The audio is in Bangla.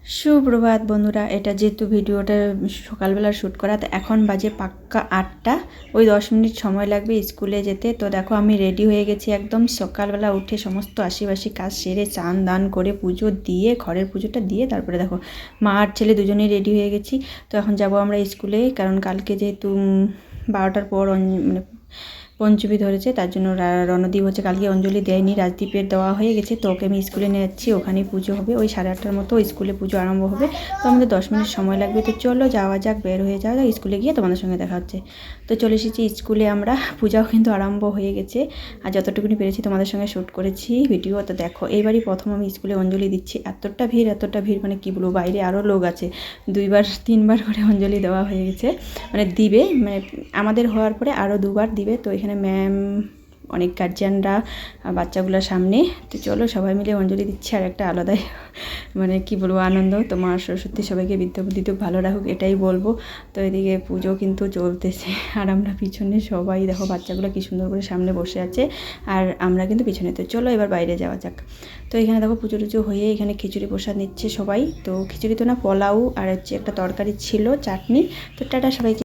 সুপ্রভাত বন্ধুরা, এটা যেহেতু ভিডিওটা সকালবেলা শ্যুট করা, তো এখন বাজে পাক্কা 8টা, ওই 10 মিনিট সময় লাগবে স্কুলে যেতে। তো দেখো আমি রেডি হয়ে গেছি একদম সকালবেলা উঠে সমস্ত আশিবাসি কাজ সেরে চান দান করে পুজো দিয়ে ঘরের পুজোটা দিয়ে তারপরে দেখো মা আর ছেলে দুজনেই রেডি হয়ে গেছি। তো এখন যাব আমরা স্কুলে, কারণ কালকে যেহেতু 12টার পর মানে পঞ্চমী ধরেছে, তার জন্য রণদীপ হচ্ছে, কালকে অঞ্জলি দেয়নি, রাজদীপের দেওয়া হয়ে গেছে। তো ওকে আমি স্কুলে নিয়ে যাচ্ছি, ওখানেই পুজো হবে, ওই 8:30টার মতো স্কুলে পুজো আরম্ভ হবে। তো আমাদের 10 মিনিট সময় লাগবে। তো চলো যাওয়া যাক, বের হয়ে যাওয়া যাক, স্কুলে গিয়ে তোমাদের সঙ্গে দেখা হচ্ছে। তো চলে এসেছি স্কুলে আমরা, পূজাও কিন্তু আরম্ভ হয়ে গেছে। আর যতটুকুনি পেরেছি তোমাদের সঙ্গে শ্যুট করেছি ভিডিও। তো দেখো এইবারই প্রথম আমি স্কুলে অঞ্জলি দিচ্ছি, এতটা ভিড় মানে কী বলবো, বাইরে আরও লোক আছে, 2বার 3বার করে অঞ্জলি দেওয়া হয়ে গেছে, মানে দিবে, মানে আমাদের হওয়ার পরে আরও 2বার দিবে। তো এখানে ম্যাম, অনেক গার্জিয়ানরা বাচ্চাগুলোর সামনে। তো চলো সবাই মিলে অঞ্জলি দিচ্ছে, আর একটা আলাদাই মানে কি বলবো আনন্দ। তো মা সরস্বতী সবাইকে বিদ্যা বুদ্ধি তো ভালো রাখুক, এটাই বলবো। তো এদিকে পুজো কিন্তু চলতেছে, আর আমরা পিছনে সবাই দেখো, বাচ্চাগুলো কি সুন্দর করে সামনে বসে আছে, আর আমরা কিন্তু পিছনে। তো চলো এবার বাইরে যাওয়া যাক। তো এখানে দেখো পুজো টুজো হয়ে এখানে খিচুড়ি প্রসাদ নিচ্ছে সবাই। তো খিচুড়ি তো না, পোলাও আর হচ্ছে একটা তরকারি ছিল, চাটনি। তো টাটা সবাইকে।